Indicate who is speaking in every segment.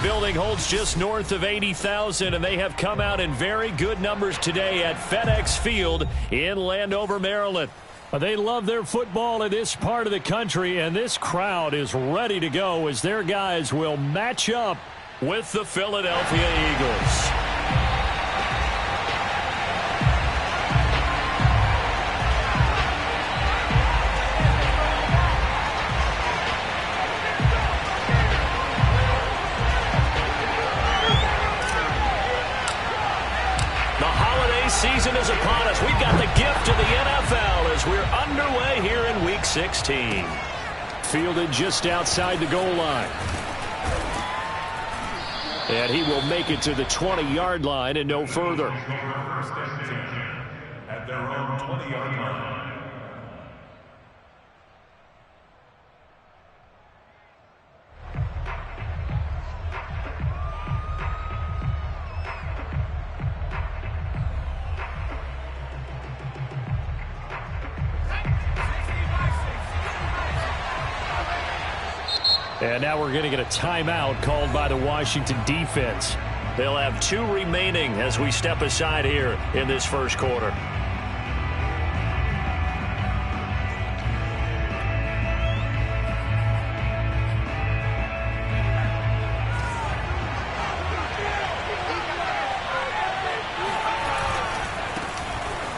Speaker 1: building holds just north of 80,000, and they have come out in very good numbers today at FedEx Field in Landover, Maryland.
Speaker 2: They love their football in this part of the country, and this crowd is ready to go as their guys will match up
Speaker 1: with the Philadelphia Eagles.
Speaker 2: Season is upon us. We've got the gift of the NFL as we're underway here in Week 16. Fielded just outside the goal line. And he will make it to the 20-yard line and no further. At their own 20-yard line. And now we're going to get a timeout called by the Washington defense. They'll have 2 remaining as we step aside here in this first quarter.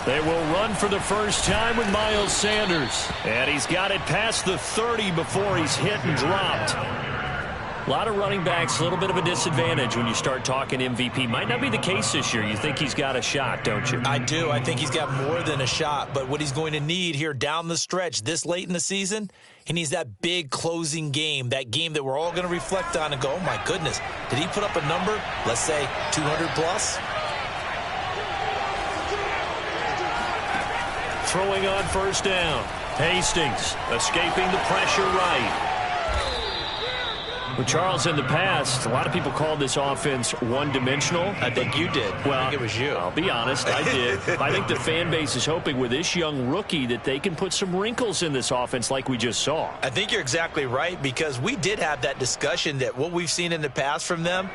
Speaker 2: They will run for the first time with Miles Sanders. And he's got it past the 30 before he's hit and dropped. A lot of running backs, a little bit of a disadvantage when you start talking MVP. Might not be the case this year. You think he's got a shot, don't you?
Speaker 3: I do. I think he's got more than a shot. But what he's going to need here down the stretch this late in the season, he needs that big closing game, that game that we're all going to reflect on and go, oh, my goodness, did he put up a number, let's say 200 plus?
Speaker 2: Throwing on first down. Hastings escaping the pressure right. Well, Charles, in the past, a lot of people called this offense one-dimensional.
Speaker 3: I think you did.
Speaker 2: Well,
Speaker 3: I think it was you.
Speaker 2: I'll be honest, I did. I think the fan base is hoping with this young rookie that they can put some wrinkles in this offense like we just saw.
Speaker 3: I think you're exactly right, because we did have that discussion that what we've seen in the past from them,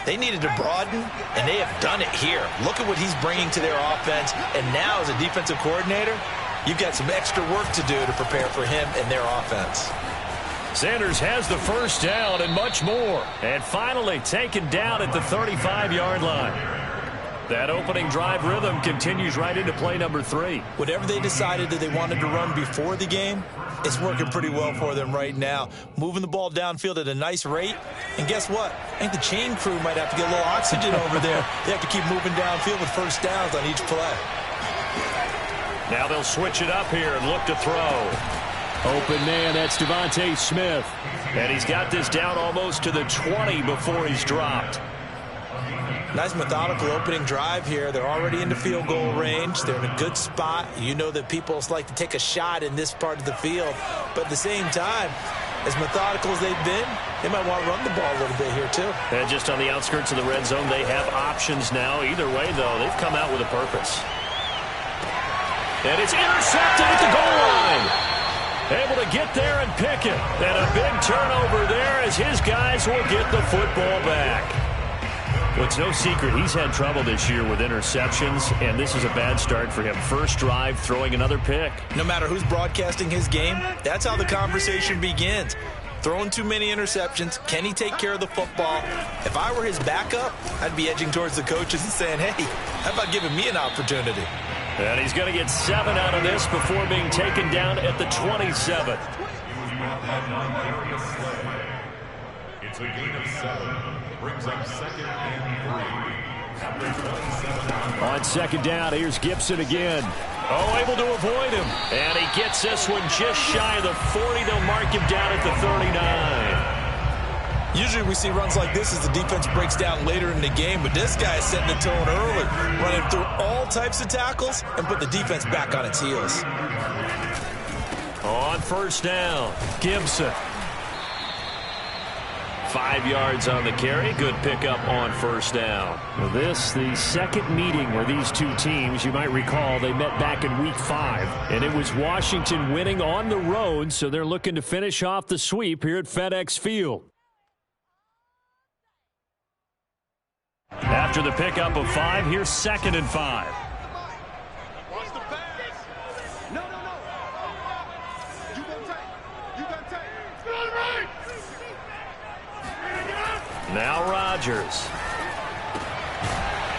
Speaker 3: they needed to broaden, and they have done it here. Look at what he's bringing to their offense, and now as a defensive coordinator, you've got some extra work to do to prepare for him and their offense.
Speaker 2: Sanders has the first down and much more. And finally taken down at the 35-yard line. That opening drive rhythm continues right into play number 3.
Speaker 3: Whatever they decided that they wanted to run before the game, it's working pretty well for them right now. Moving the ball downfield at a nice rate. And guess what? I think the chain crew might have to get a little oxygen over there. They have to keep moving downfield with first downs on each play.
Speaker 2: Now they'll switch it up here and look to throw. Open man, that's Devontae Smith. And he's got this down almost to the 20 before he's dropped.
Speaker 3: Nice methodical opening drive here. They're already into field goal range. They're in a good spot. You know that people like to take a shot in this part of the field. But at the same time, as methodical as they've been, they might want to run the ball a little bit here too.
Speaker 2: And just on the outskirts of the red zone, they have options now. Either way, though, they've come out with a purpose. And it's intercepted at the goal line. Able to get there and pick it. And a big turnover there as his guys will get the football back. Well, it's no secret he's had trouble this year with interceptions, and this is a bad start for him. First drive, throwing another pick.
Speaker 3: No matter who's broadcasting his game, that's how the conversation begins. Throwing too many interceptions. Can he take care of the football? If I were his backup, I'd be edging towards the coaches and saying, hey, how about giving me an opportunity?
Speaker 2: And he's going to get 7 out of this before being taken down at the 27.
Speaker 4: It's a gain of 7. Brings up 2nd and 3.
Speaker 2: On second down, here's Gibson again. Oh, able to avoid him. And he gets this one just shy of the 40. They'll mark him down at the 39.
Speaker 3: Usually we see runs like this as the defense breaks down later in the game, but this guy is setting the tone early, running through all types of tackles and put the defense back on its heels.
Speaker 2: On first down, Gibson. 5 yards on the carry. Good pickup on first down. Well, this, the second meeting where these two teams, you might recall, they met back in Week 5. And it was Washington winning on the road, so they're looking to finish off the sweep here at FedEx Field.
Speaker 1: After the pickup of 5, here's 2nd and 5. Now Rodgers.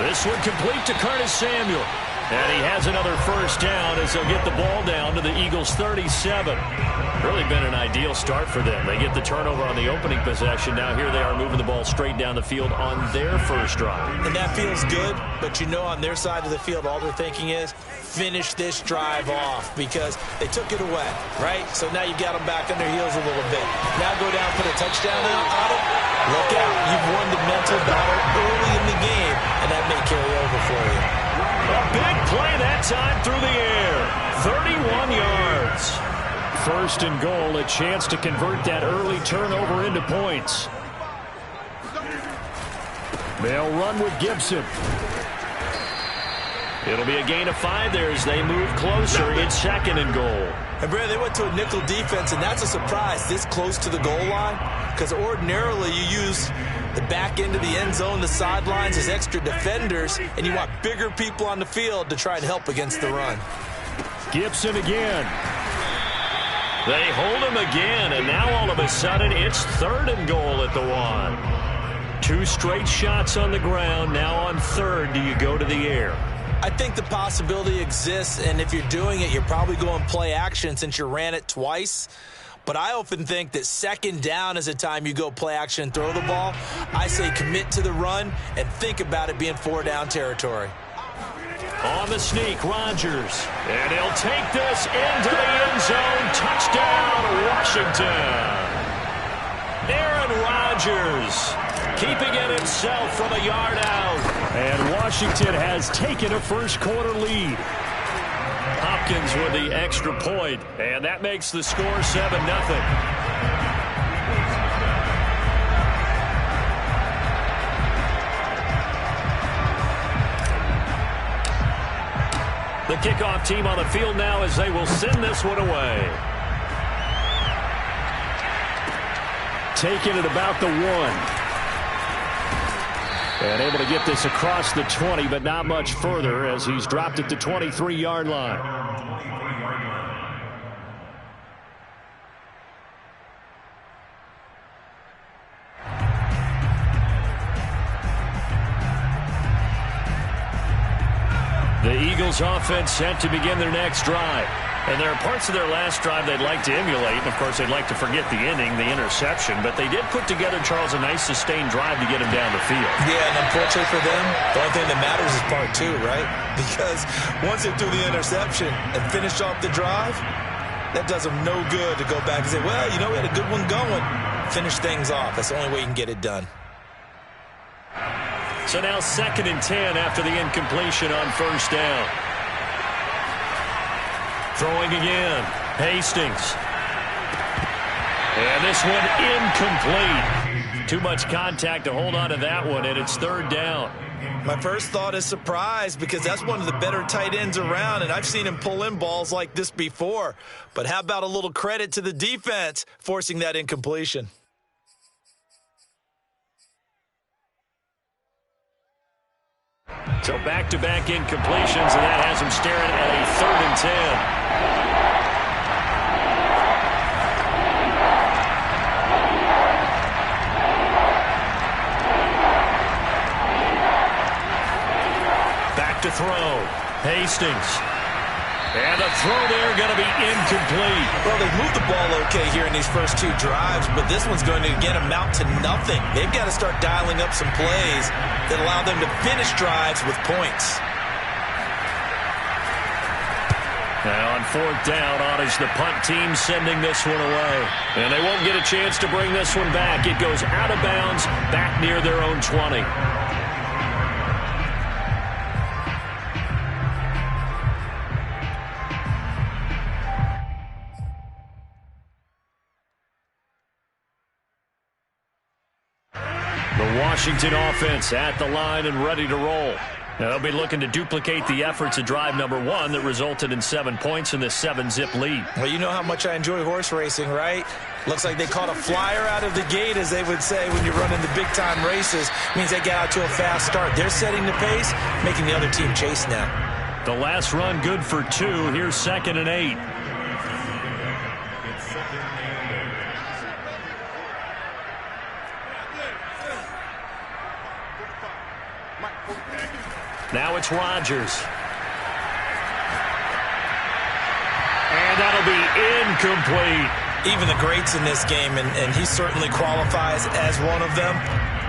Speaker 1: This one complete to Curtis Samuel. And he has another first down as they'll get the ball down to the Eagles' 37. Really been an ideal start for them. They get the turnover on the opening possession. Now here they are moving the ball straight down the field on their first drive.
Speaker 3: And that feels good, but you know on their side of the field all they're thinking is finish this drive off because they took it away, right? So now you got them back on their heels a little bit. Now go down, put a touchdown out on it. Look out. You've won the mental battle early in the game, and that may carry over for you.
Speaker 1: A big play that time through the air. 31 yards. First and goal, a chance to convert that early turnover into points. They'll run with Gibson. It'll be a gain of 5 there as they move closer. It's 2nd and goal.
Speaker 3: And, Brad, they went to a nickel defense, and that's a surprise this close to the goal line because ordinarily you use the back end of the end zone, the sidelines as extra defenders, and you want bigger people on the field to try and help against the run.
Speaker 1: Gibson again. They hold him again, and now all of a sudden it's 3rd and goal at the 1. 2 straight shots on the ground. Now on 3rd, do you go to the air?
Speaker 3: I think the possibility exists, and if you're doing it, you're probably going play action since you ran it twice. But I often think that 2nd down is a time you go play action and throw the ball. I say commit to the run and think about it being 4-down territory.
Speaker 1: On the sneak, Rodgers. And he'll take this into the end zone. Touchdown, Washington. Aaron Rodgers keeping it himself from a yard out. And Washington has taken a first-quarter lead. Hopkins with the extra point, and that makes the score 7-0. The kickoff team on the field now as they will send this one away. Taking it about the 1. And able to get this across the 20, but not much further as he's dropped at the 23-yard line. The Eagles offense set to begin their next drive. And there are parts of their last drive they'd like to emulate. And, of course, they'd like to forget the ending, the interception. But they did put together, Charles, a nice sustained drive to get him down the field.
Speaker 3: Yeah, and unfortunately for them, the only thing that matters is part 2, right? Because once they threw the interception and finished off the drive, that does them no good to go back and say, well, you know, we had a good one going. Finish things off. That's the only way you can get it done.
Speaker 1: So now 2nd and 10 after the incompletion on first down. Throwing again. Hastings. And this one incomplete. Too much contact to hold on to that one, and it's 3rd down.
Speaker 3: My first thought is surprise because that's one of the better tight ends around, and I've seen him pull in balls like this before. But how about a little credit to the defense forcing that incompletion?
Speaker 1: So back-to-back incompletions, and that has him staring at a 3rd and 10. Back to throw. Hastings. And the throw there going to be incomplete.
Speaker 3: Well, they've moved the ball okay here in these first 2 drives, but this one's going to, again, amount to nothing. They've got to start dialing up some plays that allow them to finish drives with points.
Speaker 1: Now on 4th down, on is the punt team sending this one away. And they won't get a chance to bring this one back. It goes out of bounds back near their own 20. The Washington offense at the line and ready to roll.
Speaker 2: They'll be looking to duplicate the efforts of drive number 1 that resulted in 7 points in this 7-zip lead.
Speaker 3: Well, you know how much I enjoy horse racing, right? Looks like they caught a flyer out of the gate, as they would say when you're running the big-time races. Means they get out to a fast start. They're setting the pace, making the other team chase now.
Speaker 2: The last run good for 2. Here's 2nd and 8. Now it's Rodgers. And that'll be incomplete.
Speaker 3: Even the greats in this game, and he certainly qualifies as one of them,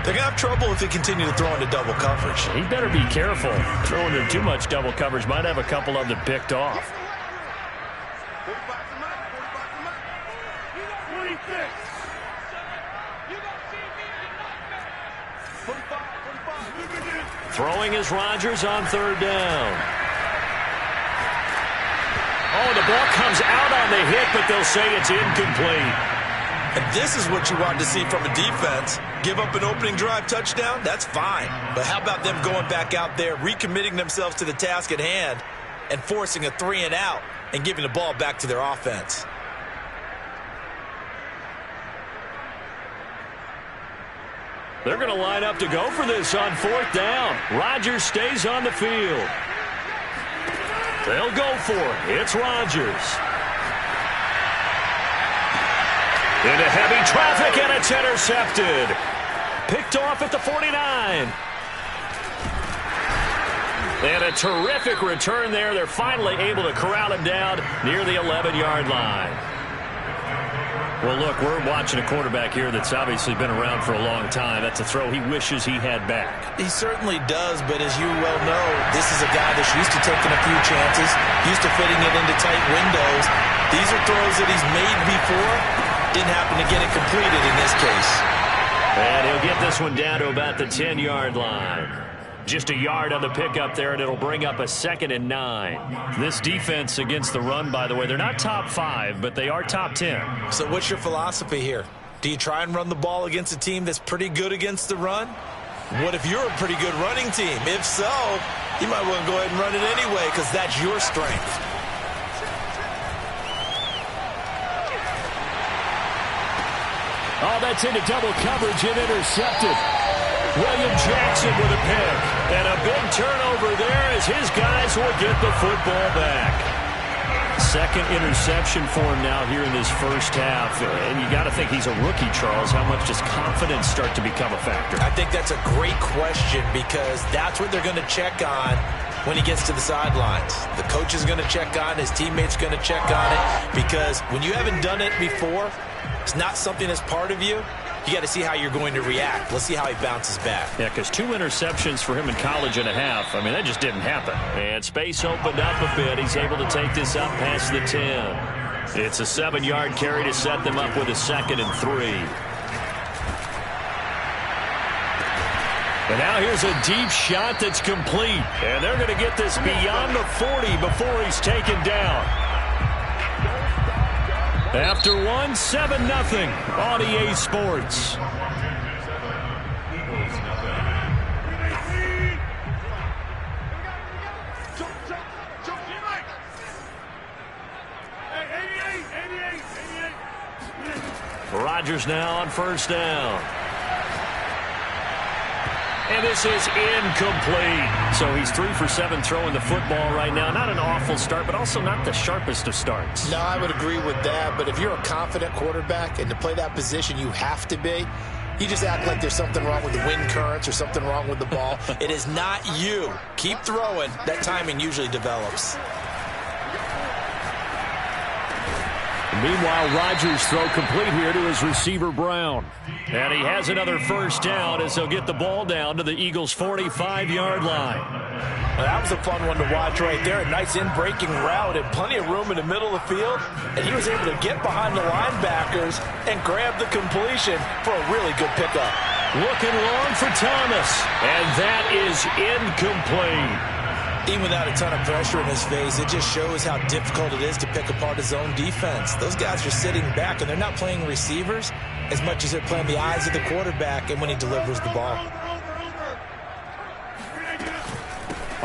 Speaker 3: they're going to have trouble if they continue to throw into double coverage.
Speaker 2: He better be careful. Throwing into too much double coverage might have a couple of them picked off. Throwing is Rodgers on 3rd down. Oh, the ball comes out on the hit, but they'll say it's incomplete.
Speaker 3: And this is what you want to see from a defense. Give up an opening drive touchdown, that's fine. But how about them going back out there, recommitting themselves to the task at hand, and forcing a 3-and-out and giving the ball back to their offense?
Speaker 2: They're going to line up to go for this on 4th down. Rodgers stays on the field. They'll go for it. It's Rodgers. Into heavy traffic, and it's intercepted. Picked off at the 49. And a terrific return there. They're finally able to corral him down near the 11-yard line. Well, look, we're watching a quarterback here that's obviously been around for a long time. That's a throw he wishes he had back.
Speaker 3: He certainly does, but as you well know, this is a guy that's used to taking a few chances, used to fitting it into tight windows. These are throws that he's made before. Didn't happen to get it completed in this case.
Speaker 2: And he'll get this one down to about the 10-yard line. Just a yard on the pickup there, and it'll bring up a 2nd and 9. This defense against the run, by the way, they're not top 5, but they are top 10.
Speaker 3: So what's your philosophy here? Do you try and run the ball against a team that's pretty good against the run? What if you're a pretty good running team? If so, you might want to go ahead and run it anyway, because that's your strength.
Speaker 2: Oh, that's into double coverage and intercepted. William Jackson with a pick. And a big turnover there as his guys will get the football back. 2nd interception for him now here in this first half. And you got to think he's a rookie, Charles. How much does confidence start to become a factor?
Speaker 3: I think that's a great question, because that's what they're going to check on when he gets to the sidelines. The coach is going to check on, his teammates going to check on it, because when you haven't done it before, it's not something that's part of you. You got to see how you're going to react. Let's see how he bounces back.
Speaker 2: Yeah, because 2 interceptions for him in college and a half. I mean, that just didn't happen. And space opened up a bit. He's able to take this up past the 10. It's a 7-yard carry to set them up with a 2nd and 3. And now here's a deep shot that's complete. And they're going to get this beyond the 40 before he's taken down. After 7-0 on EA Sports. Rodgers now on 1st down. And this is incomplete. So he's 3 for 7 throwing the football right now. Not an awful start, but also not the sharpest of starts.
Speaker 5: No, I would agree with that. But if you're a confident quarterback and to play that position you have to be, you just act like there's something wrong with the wind currents or something wrong with the ball.
Speaker 3: It is not you. Keep throwing. That timing usually develops.
Speaker 2: Meanwhile, Rodgers throw complete here to his receiver, Brown. And he has another 1st down as he'll get the ball down to the Eagles' 45-yard line.
Speaker 3: Well, that was a fun one to watch right there. A nice in-breaking route and plenty of room in the middle of the field. And he was able to get behind the linebackers and grab the completion for a really good pickup.
Speaker 2: Looking long for Thomas. And that is incomplete.
Speaker 3: Even without a ton of pressure in his face, it just shows how difficult it is to pick apart his own defense. Those guys are sitting back, and they're not playing receivers as much as they're playing the eyes of the quarterback and when he delivers the ball.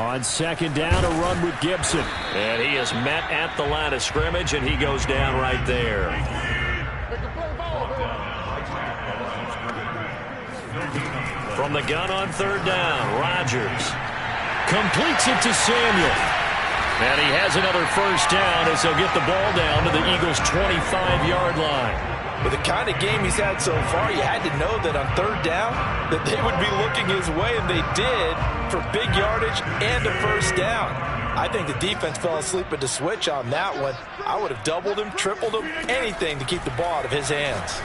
Speaker 2: On second down, a run with Gibson.
Speaker 1: And he is met at the line of scrimmage, and he goes down right there. From the gun on third down, Rodgers completes it to Samuel. And he has another first down as he'll get the ball down to the Eagles' 25-yard line.
Speaker 3: With the kind of game he's had so far, you had to know that on third down that they would be looking his way, and they did for big yardage and a first down. I think the defense fell asleep at the switch on that one. I would have doubled him, tripled him, anything to keep the ball out of his hands.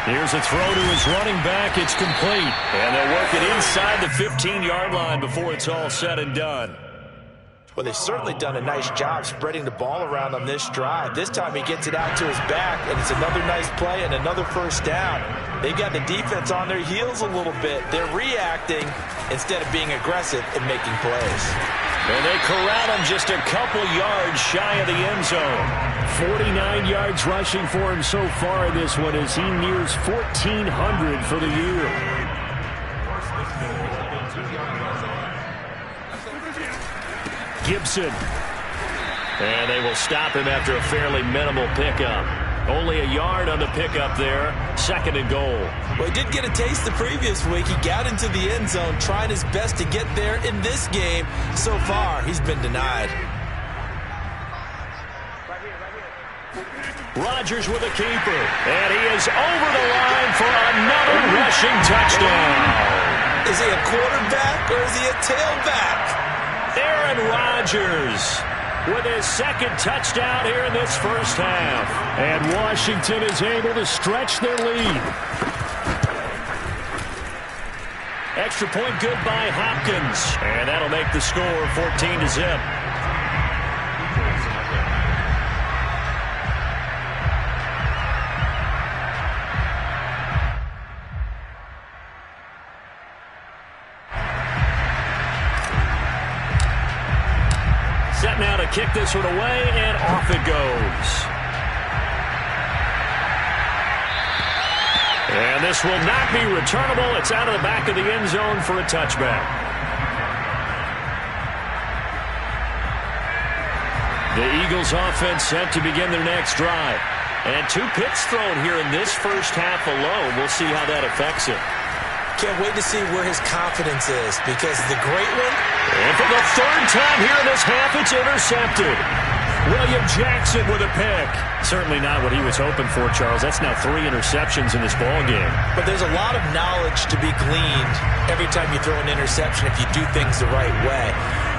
Speaker 2: Here's a throw to his running back. It's complete.
Speaker 1: And they'll work it inside the 15-yard line before it's all said and done.
Speaker 3: Well, they've certainly done a nice job spreading the ball around on this drive. This time he gets it out to his back, and it's another nice play and another first down. They've got the defense on their heels a little bit. They're reacting instead of being aggressive and making plays.
Speaker 1: And they corral him just a couple yards shy of the end zone.
Speaker 2: 49 yards rushing for him so far in this one as he nears 1,400 for the year. Gibson.
Speaker 1: And they will stop him after a fairly minimal pickup. Only a yard on the pickup there. Second and goal.
Speaker 3: Well, he did get a taste the previous week. He got into the end zone, trying his best to get there in this game. So far, he's been denied.
Speaker 1: Rodgers with a keeper. And he is over the line for another rushing touchdown.
Speaker 3: Is he a quarterback or is he a tailback?
Speaker 1: Aaron Rodgers with his second touchdown here in this first half.
Speaker 2: And Washington is able to stretch their lead.
Speaker 1: Extra point good by Hopkins. And that'll make the score 14-0. Set now to kick this one away, and off it goes. And this will not be returnable. It's out of the back of the end zone for a touchback. The Eagles offense set to begin their next drive. And 2 picks thrown here in this first half alone. We'll see how that affects it.
Speaker 3: Can't wait to see where his confidence is, because the great one.
Speaker 1: And for the third time here in this half, it's intercepted. William Jackson with a pick. Certainly not what he was hoping for, Charles. That's now 3 interceptions in this ball game.
Speaker 3: But there's a lot of knowledge to be gleaned every time you throw an interception if you do things the right way.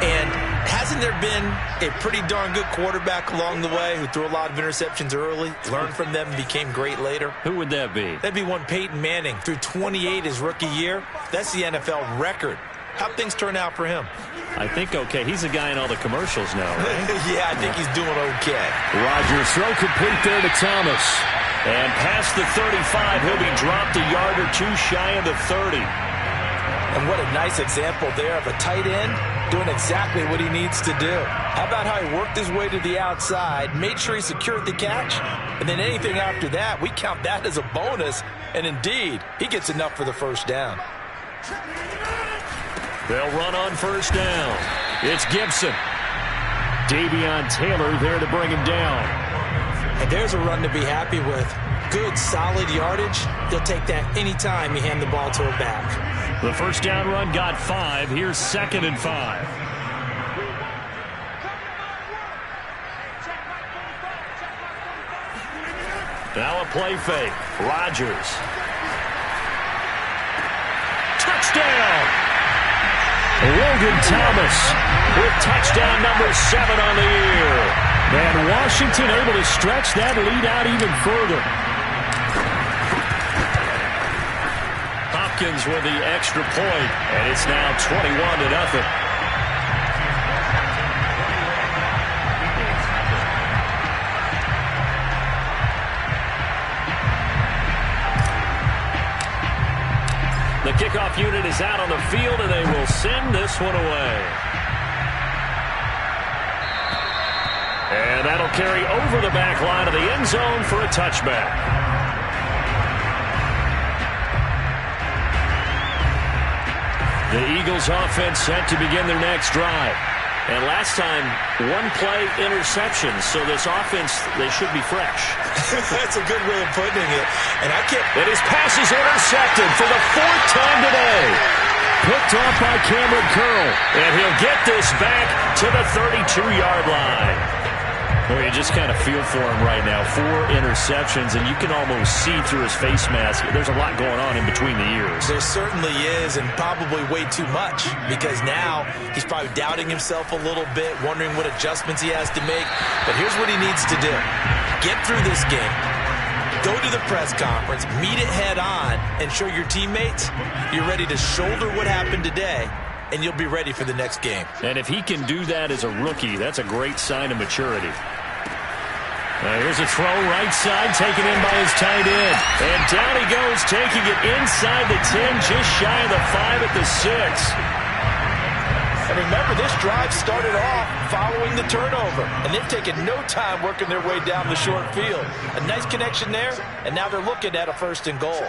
Speaker 3: And hasn't there been a pretty darn good quarterback along the way who threw a lot of interceptions early, learned from them, and became great later?
Speaker 1: Who would that be?
Speaker 3: That'd be one Peyton Manning. Threw 28 his rookie year. That's the NFL record. How'd things turn out for him?
Speaker 1: I think okay. He's a guy in all the commercials now, right?
Speaker 3: Yeah, I think he's doing okay.
Speaker 2: Rodgers throw complete there to Thomas.
Speaker 1: And past the 35, he'll be dropped a yard or 2 shy of the 30.
Speaker 3: And what a nice example there of a tight end doing exactly what he needs to do. How about how he worked his way to the outside, made sure he secured the catch, and then anything after that, we count that as a bonus. And indeed, he gets enough for the first down.
Speaker 1: They'll run on first down. It's Gibson.
Speaker 2: Davion Taylor there to bring him down.
Speaker 5: And there's a run to be happy with. Good, solid yardage. They'll take that anytime you hand the ball to a back.
Speaker 2: The first down run got 5. Here's 2nd and 5.
Speaker 1: Now a play fake. Rodgers. Touchdown!
Speaker 2: Logan Thomas with touchdown number 7 on the year. And Washington able to stretch that lead out even further.
Speaker 1: Hopkins with the extra point, and it's now 21-0. The kickoff unit is out on the field, and they will send this one away. And that'll carry over the back line of the end zone for a touchback.
Speaker 2: The Eagles offense set to begin their next drive. And last time, one play interception. So this offense, they should be fresh.
Speaker 3: That's a good way of putting it. And I can't.
Speaker 2: And his pass is intercepted for the 4th time today. Picked off by Cameron Curl. And he'll get this back to the 32-yard line. Well, you just kind of feel for him right now. 4 interceptions, and you can almost see through his face mask. There's a lot going on in between the ears.
Speaker 3: There certainly is, and probably way too much, because now he's probably doubting himself a little bit, wondering what adjustments he has to make. But here's what he needs to do. Get through this game. Go to the press conference, meet it head on, and show your teammates you're ready to shoulder what happened today, and you'll be ready for the next game.
Speaker 2: And if he can do that as a rookie, that's a great sign of maturity. Here's a throw right side, taken in by his tight end. And down he goes, taking it inside the 10, just shy of the 5 at the 6.
Speaker 3: And remember, this drive started off following the turnover. And they've taken no time working their way down the short field. A nice connection there, and now they're looking at a 1st and goal.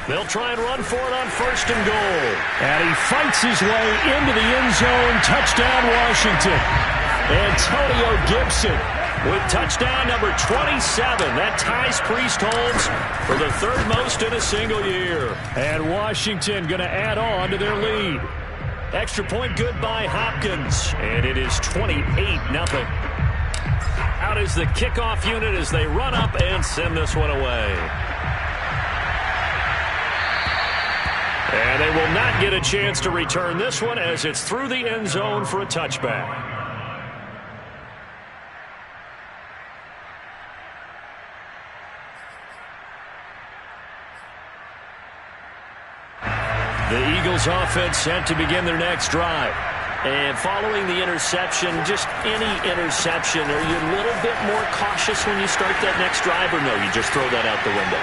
Speaker 2: They'll try and run for it on 1st and goal. And he fights his way into the end zone. Touchdown, Washington. Antonio Gibson with touchdown number 27. That ties Priest holds for the 3rd most in a single year. And Washington going to add on to their lead. Extra point good by Hopkins. And it is 28-0. Out is the kickoff unit as they run up and send this one away. And they will not get a chance to return this one as it's through the end zone for a touchback. The Eagles offense set to begin their next drive. And following the interception, just any interception, are you a little bit more cautious when you start that next drive, or no, you just throw that out the window?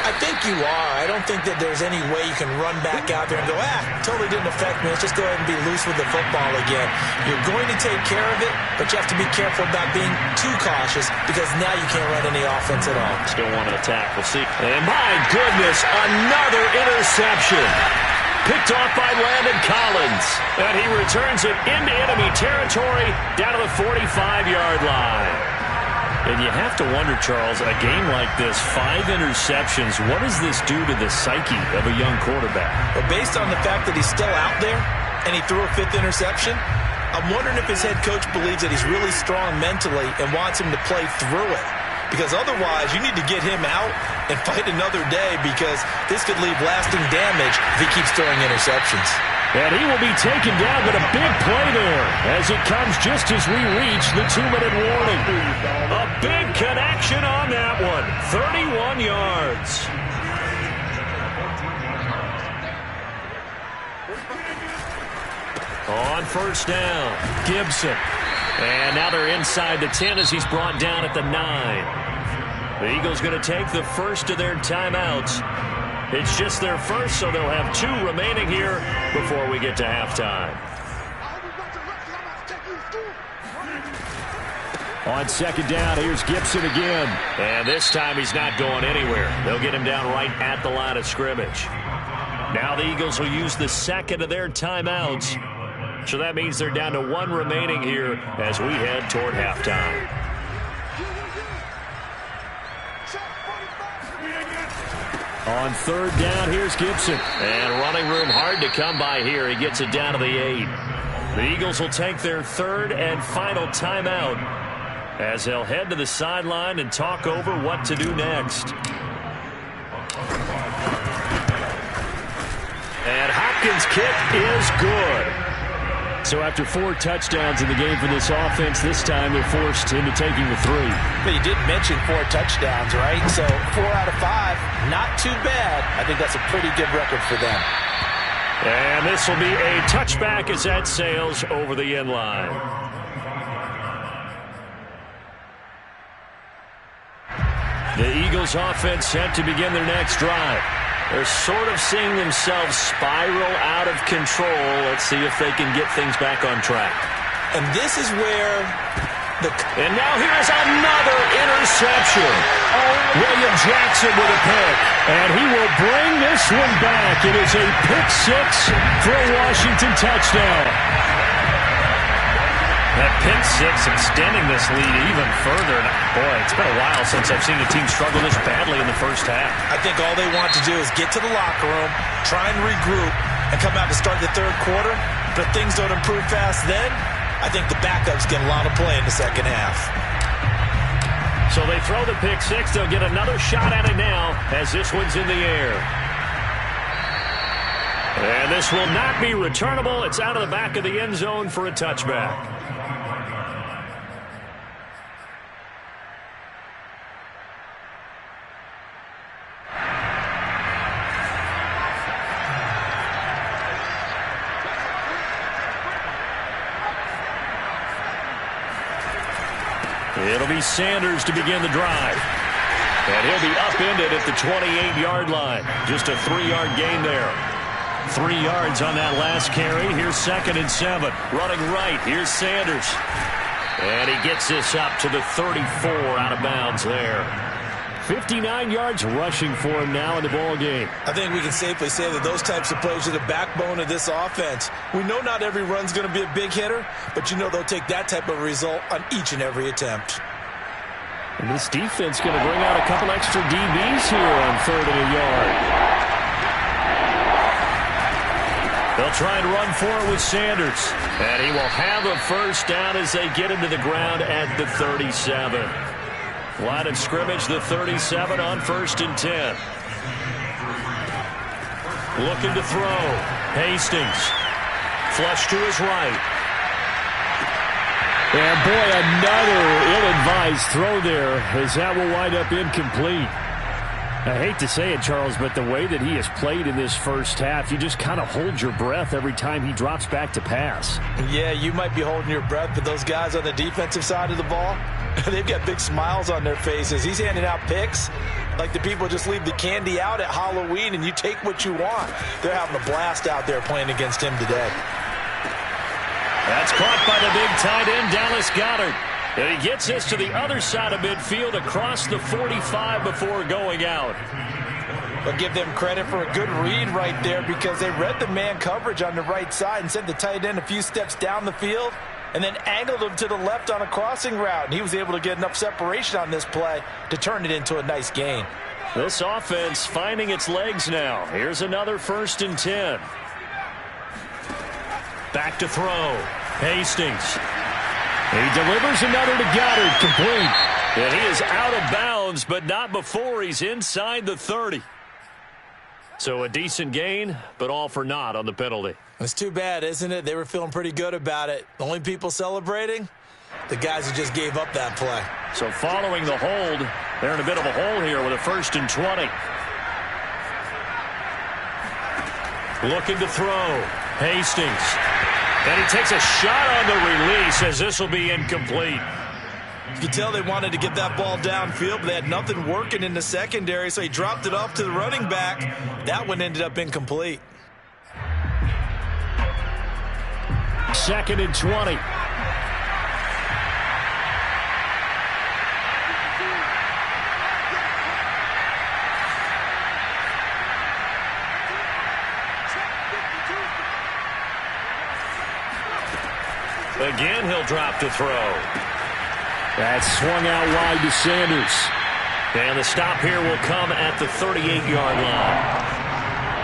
Speaker 3: I think you are. I don't think that there's any way you can run back out there and go, totally didn't affect me. Let's just go ahead and be loose with the football again. You're going to take care of it, but you have to be careful about being too cautious because now you can't run any offense at all.
Speaker 2: Still want to attack. We'll see. And my goodness, another interception. Picked off by Landon Collins. And he returns it into enemy territory down to the 45-yard line. And you have to wonder, Charles, a game like this, 5 interceptions, what does this do to the psyche of a young quarterback?
Speaker 3: Well, based on the fact that he's still out there and he threw a 5th interception, I'm wondering if his head coach believes that he's really strong mentally and wants him to play through it. Because otherwise, you need to get him out and fight another day because this could leave lasting damage if he keeps throwing interceptions.
Speaker 2: And he will be taken down, but a big play there as it comes just as we reach the 2-minute warning. A big connection on that one. 31 yards. On 1st down, Gibson. And now they're inside the 10 as he's brought down at the 9. The Eagles going to take the first of their timeouts. It's just their first, so they'll have 2 remaining here before we get to halftime. On 2nd down, here's Gibson again. And this time he's not going anywhere. They'll get him down right at the line of scrimmage. Now the Eagles will use the 2nd of their timeouts. So that means they're down to 1 remaining here as we head toward halftime. On 3rd down, here's Gibson. And running room hard to come by here. He gets it down to the 8. The Eagles will take their 3rd and final timeout as they'll head to the sideline and talk over what to do next. And Hopkins' kick is good. So after 4 touchdowns in the game for this offense, this time they're forced into taking the 3.
Speaker 3: But you did mention 4 touchdowns, right? So 4 out of 5, not too bad. I think that's a pretty good record for them.
Speaker 2: And this will be a touchback as that sails over the end line. The Eagles offense set to begin their next drive. They're sort of seeing themselves spiral out of control. Let's see if they can get things back on track.
Speaker 3: And this is where
Speaker 2: And now here's another interception. William Jackson with a pick. And he will bring this one back. It is a pick six for a Washington touchdown.
Speaker 1: That pick six extending this lead even further. Boy, it's been a while since I've seen a team struggle this badly in the first half.
Speaker 3: I think all they want to do is get to the locker room, try and regroup, and come out to start the third quarter. But if things don't improve fast then, I think the backups get a lot of play in the second half.
Speaker 2: So they throw the pick six. They'll get another shot at it now as this one's in the air. And this will not be returnable. It's out of the back of the end zone for a touchback. It'll be Sanders to begin the drive. And he'll be upended at the 28-yard line. Just a 3-yard gain there. 3 yards on that last carry. Here's 2nd and 7. Running right. Here's Sanders. And he gets this up to the 34 out of bounds there. 59 yards rushing for him now in the ball game.
Speaker 3: I think we can safely say that those types of plays are the backbone of this offense. We know not every run's going to be a big hitter, but you know they'll take that type of result on each and every attempt.
Speaker 2: And this defense going to bring out a couple extra DBs here on 3rd and a yard. They'll try and run for it with Sanders. And he will have a first down as they get him to the ground at the 37. Line of scrimmage, the 37 on 1st and 10. Looking to throw. Hastings. Flush to his right. And boy, another ill-advised throw there as that will wind up incomplete. I hate to say it, Charles, but the way that he has played in this first half, you just kind of hold your breath every time he drops back to pass.
Speaker 3: Yeah, you might be holding your breath, but those guys on the defensive side of the ball, they've got big smiles on their faces. He's handing out picks like the people just leave the candy out at Halloween and you take what you want. They're having a blast out there playing against him today.
Speaker 2: That's caught by the big tight end, Dallas Goedert. And he gets this to the other side of midfield across the 45 before going out.
Speaker 3: But give them credit for a good read right there because they read the man coverage on the right side and sent the tight end a few steps down the field and then angled him to the left on a crossing route. And he was able to get enough separation on this play to turn it into a nice gain.
Speaker 2: This offense finding its legs now. Here's another 1st and 10. Back to throw. Hastings. He delivers another to Goddard, complete. And he is out of bounds, but not before he's inside the 30. So a decent gain, but all for naught on the penalty.
Speaker 3: It's too bad, isn't it? They were feeling pretty good about it. The only people celebrating, the guys who just gave up that play.
Speaker 2: So following the hold, they're in a bit of a hole here with a 1st and 20. Looking to throw. Hastings. And he takes a shot on the release as this will be incomplete.
Speaker 3: You can tell they wanted to get that ball downfield, but they had nothing working in the secondary, so he dropped it off to the running back. That one ended up incomplete.
Speaker 2: 2nd and 20. Again, he'll drop to throw. That's swung out wide to Sanders. And the stop here will come at the 38-yard line.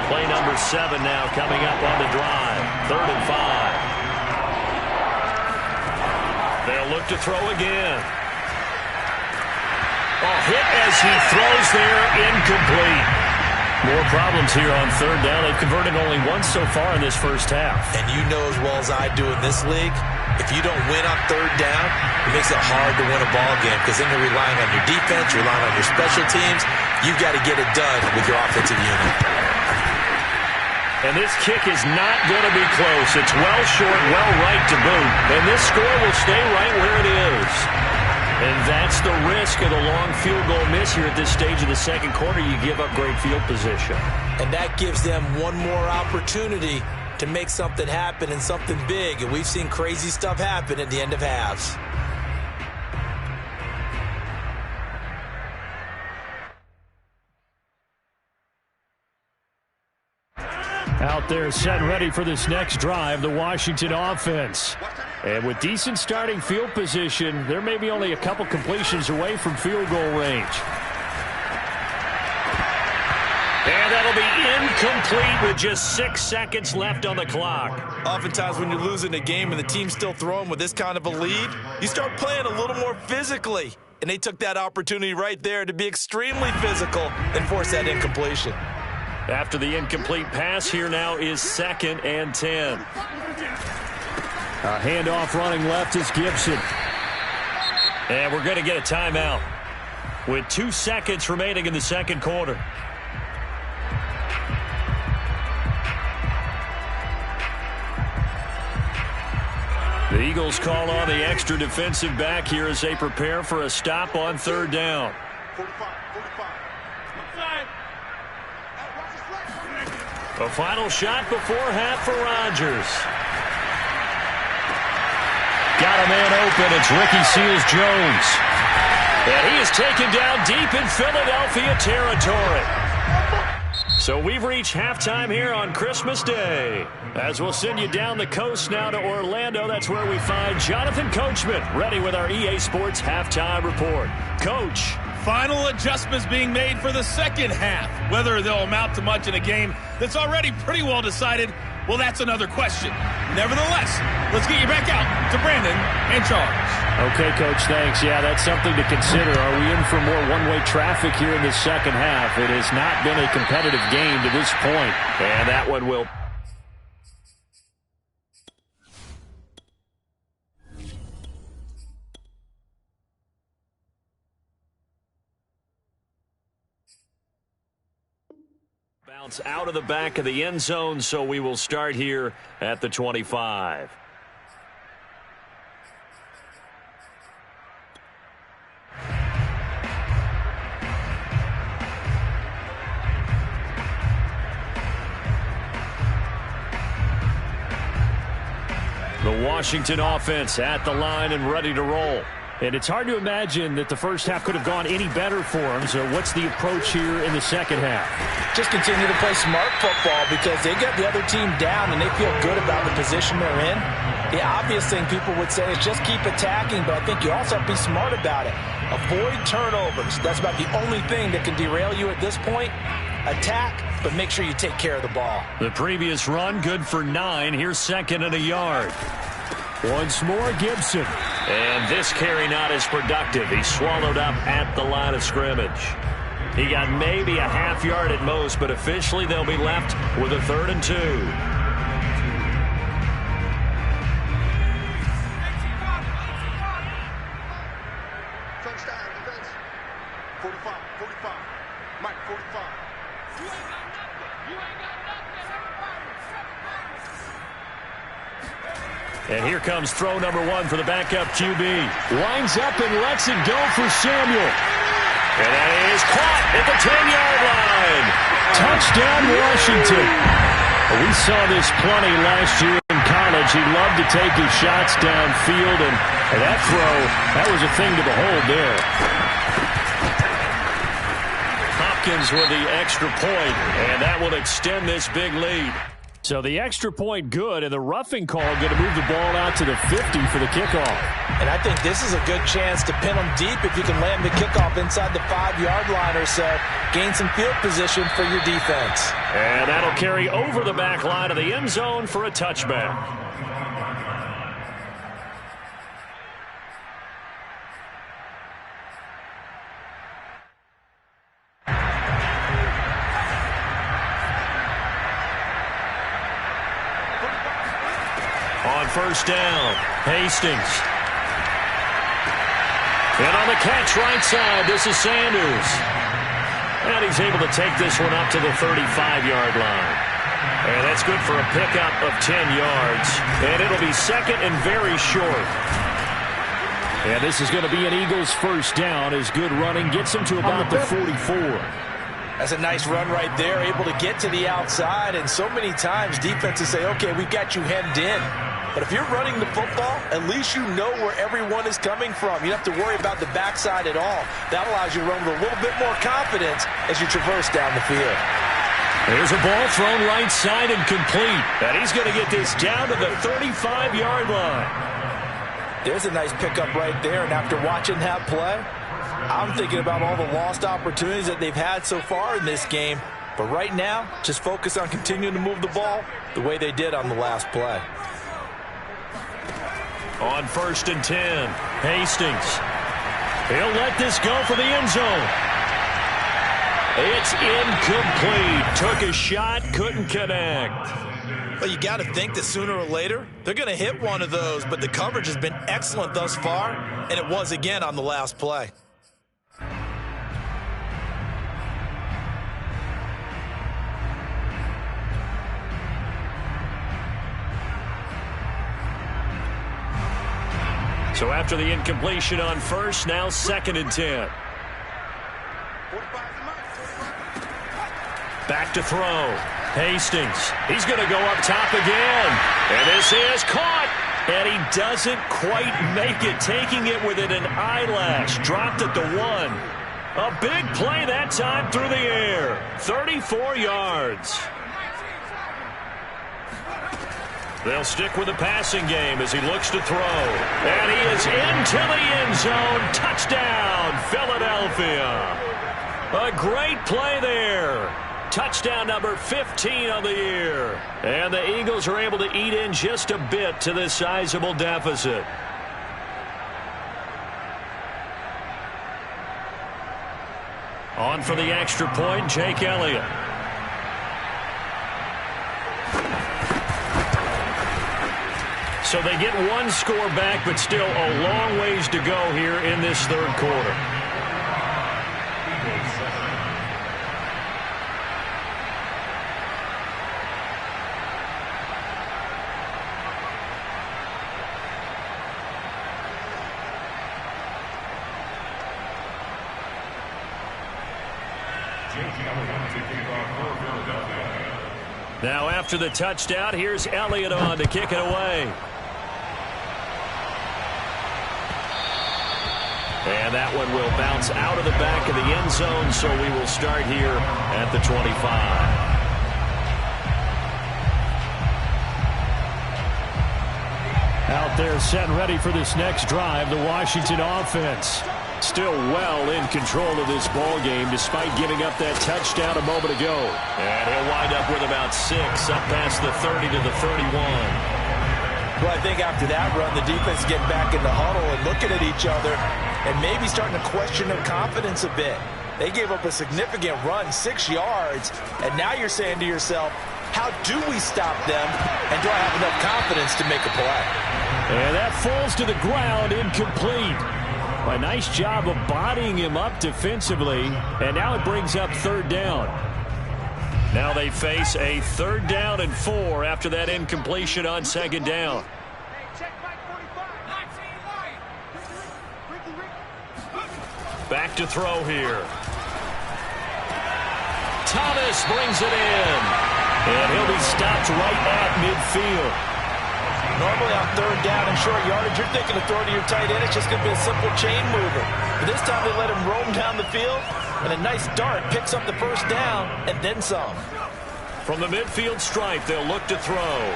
Speaker 2: Play number 7 now coming up on the drive. 3rd and 5. They'll look to throw again. Oh, hit as he throws there, incomplete. More problems here on 3rd down. They've converted only once so far in this first half.
Speaker 3: And you know as well as I do in this league, if you don't win on 3rd down, it makes it hard to win a ball game because then you're relying on your defense, you're relying on your special teams. You've got to get it done with your offensive unit.
Speaker 2: And this kick is not going to be close. It's well short, well right to boot. And this score will stay right where it is. And that's the risk of the long field goal miss here at this stage of the second quarter. You give up great field position.
Speaker 3: And that gives them one more opportunity to make something happen and something big. And we've seen crazy stuff happen at the end of halves.
Speaker 2: there set ready for this next drive, the Washington offense. And with decent starting field position, they're maybe only a couple completions away from field goal range. And that'll be incomplete with just 6 seconds left on the clock.
Speaker 3: Oftentimes when you're losing a game and the team's still throwing with this kind of a lead, you start playing a little more physically. And they took that opportunity right there to be extremely physical and force that incompletion.
Speaker 2: After the incomplete pass, here now is 2nd and 10. A handoff running left is Gibson. And we're going to get a timeout with 2 seconds remaining in the second quarter. The Eagles call on the extra defensive back here as they prepare for a stop on 3rd down. A final shot before half for Rodgers. Got a man open. It's Ricky Seals-Jones. And he is taken down deep in Philadelphia territory. So we've reached halftime here on Christmas Day. As we'll send you down the coast now to Orlando, that's where we find Jonathan Coachman, ready with our EA Sports halftime report. Coach.
Speaker 6: Final adjustments being made for the second half. Whether they'll amount to much in a game that's already pretty well decided, well, that's another question. Nevertheless, let's get you back out to Brandon and Charles.
Speaker 2: Okay, Coach, thanks. Yeah, that's something to consider. Are we in for more one-way traffic here in the second half? It has not been a competitive game to this point, and that one will... bounce out of the back of the end zone, so we will start here at the 25. The Washington offense at the line and ready to roll. And it's hard to imagine that the first half could have gone any better for them. So what's the approach here in the second half?
Speaker 5: Just continue to play smart football because they got the other team down and they feel good about the position they're in. The obvious thing people would say is just keep attacking, but I think you also have to be smart about it. Avoid turnovers. That's about the only thing that can derail you at this point. Attack, but make sure you take care of the ball.
Speaker 2: The previous run, good for 9. Here's 2nd and a yard. Once more, Gibson. And this carry not as productive. He's swallowed up at the line of scrimmage. He got maybe a half yard at most, but officially they'll be left with a 3rd and 2.
Speaker 7: Touchdown, defense. 45, 45. Mike, 45. You ain't got nothing. You ain't got
Speaker 2: And here comes throw number 1 for the backup QB. Winds up and lets it go for Samuel. And that is caught at the 10-yard line. Touchdown, Washington. We saw this plenty last year in college. He loved to take his shots downfield, and that throw, that was a thing to behold there. Hopkins with the extra point, and that will extend this big lead. So the extra point good, and the roughing call going to move the ball out to the 50 for the kickoff.
Speaker 5: And I think this is a good chance to pin them deep if you can land the kickoff inside the 5-yard line or so. Gain some field position for your defense.
Speaker 2: And that'll carry over the back line of the end zone for a touchback. On first down, Hastings. And on the catch right side, this is Sanders. And he's able to take this one up to the 35-yard line. And that's good for a pickup of 10 yards. And it'll be 2nd and very short. And this is going to be an Eagles first down as good running gets him to about the 44.
Speaker 5: That's a nice run right there, able to get to the outside. And so many times defenses say, okay, we've got you hemmed in. But if you're running the football, at least you know where everyone is coming from. You don't have to worry about the backside at all. That allows you to run with a little bit more confidence as you traverse down the field.
Speaker 2: Here's a ball thrown right side and complete. And he's going to get this down to the 35-yard line.
Speaker 5: There's a nice pickup right there, and after watching that play, I'm thinking about all the lost opportunities that they've had so far in this game. But right now, just focus on continuing to move the ball the way they did on the last play.
Speaker 2: On 1st and 10, Hastings. He'll let this go for the end zone. It's incomplete. Took a shot, couldn't connect.
Speaker 3: Well, you got to think that sooner or later, they're going to hit one of those, but the coverage has been excellent thus far, and it was again on the last play.
Speaker 2: So after the incompletion on 1st, now 2nd and 10. Back to throw. Hastings. He's going to go up top again. And this is caught. And he doesn't quite make it, taking it within an eyelash. Dropped at the 1. A big play that time through the air. 34 yards. They'll stick with the passing game as he looks to throw. And he is into the end zone. Touchdown, Philadelphia. A great play there. Touchdown number 15 on the year. And the Eagles are able to eat in just a bit to this sizable deficit. On for the extra point, Jake Elliott. So they get one score back, but still a long ways to go here in this 3rd quarter. Now after the touchdown, here's Elliott on to kick it away. And that one will bounce out of the back of the end zone, so we will start here at the 25. Out there set and ready for this next drive, the Washington offense. Still well in control of this ball game despite giving up that touchdown a moment ago. And he'll wind up with about 6 up past the 30 to the 31.
Speaker 5: Well, I think after that run, the defense get back in the huddle and looking at each other and maybe starting to question their confidence a bit. They gave up a significant run, 6 yards, and now you're saying to yourself, how do we stop them, and do I have enough confidence to make a play?
Speaker 2: And that falls to the ground, incomplete. A nice job of bodying him up defensively, and now it brings up 3rd down. Now they face a 3rd down and 4 after that incompletion on 2nd down. Back to throw here. Thomas brings it in, and he'll be stopped right at midfield.
Speaker 5: Normally on 3rd down and short yardage, you're thinking of throwing to your tight end. It's just going to be a simple chain mover. But this time they let him roam down the field, and a nice dart picks up the 1st down and then some.
Speaker 2: From the midfield stripe, they'll look to throw.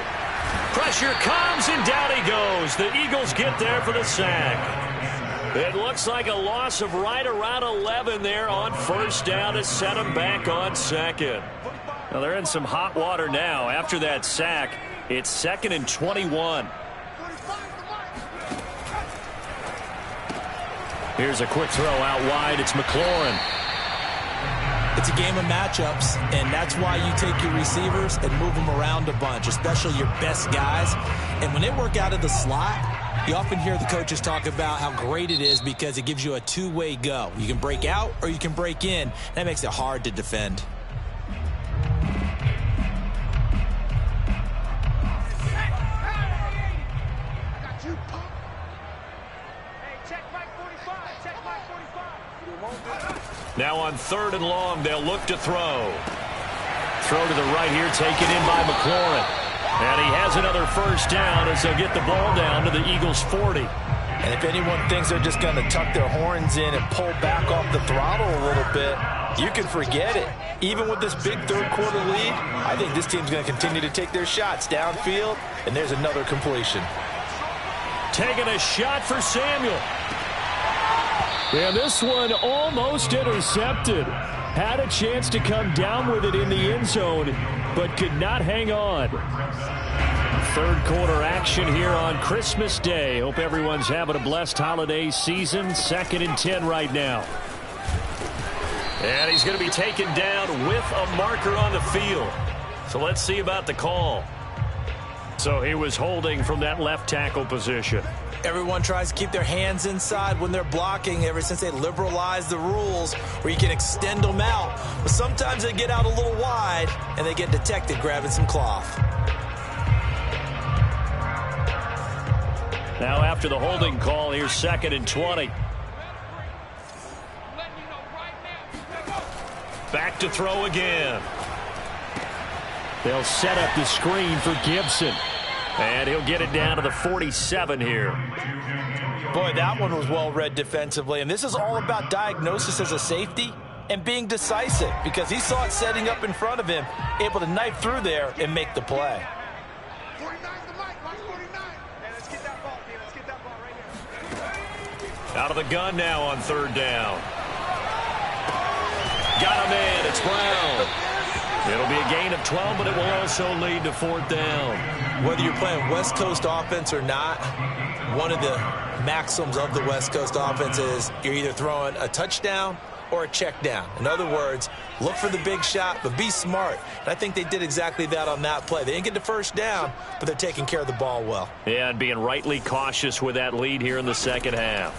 Speaker 2: Pressure comes, and down he goes. The Eagles get there for the sack. It looks like a loss of right around 11 there on 1st down to set them back on 2nd. Now they're in some hot water now after that sack. It's 2nd and 21. Here's a quick throw out wide. It's McLaurin.
Speaker 5: It's a game of matchups, and that's why you take your receivers and move them around a bunch, especially your best guys. And when they work out of the slot, you often hear the coaches talk about how great it is because it gives you a two-way go. You can break out or you can break in. That makes it hard to defend.
Speaker 2: Now on 3rd and long, they'll look to throw. Throw to the right here, taken in by McLaurin. And he has another first down as they'll get the ball down to the Eagles' 40.
Speaker 5: And if anyone thinks they're just going to tuck their horns in and pull back off the throttle a little bit, you can forget it. Even with this big third-quarter lead, I think this team's going to continue to take their shots downfield, and there's another completion.
Speaker 2: Taking a shot for Samuel. And this one almost intercepted. Had a chance to come down with it in the end zone, but could not hang on. Third quarter action here on Christmas Day. Hope everyone's having a blessed holiday season. 2nd and 10 right now. And he's going to be taken down with a marker on the field. So let's see about the call. So he was holding from that left tackle position.
Speaker 3: Everyone tries to keep their hands inside when they're blocking ever since they liberalized the rules where you can extend them out. But sometimes they get out a little wide and they get detected grabbing some cloth.
Speaker 2: Now after the holding call, here's 2nd and 20. Back to throw again. They'll set up the screen for Gibson. And he'll get it down to the 47 here.
Speaker 5: Boy, that one was well read defensively. And this is all about diagnosis as a safety and being decisive, because he saw it setting up in front of him, able to knife through there and make the play.
Speaker 7: 49's the mic. Watch 49. Hey, let's get that ball, kid. Let's get that ball right here.
Speaker 2: Out of the gun now on 3rd down. Got him in. It's Brown. It'll be a gain of 12, but it will also lead to 4th down.
Speaker 3: Whether you're playing West Coast offense or not, one of the maxims of the West Coast offense is you're either throwing a touchdown or a check down. In other words, look for the big shot, but be smart. And I think they did exactly that on that play. They didn't get the first down, but they're taking care of the ball well.
Speaker 2: Yeah, and being rightly cautious with that lead here in the second half.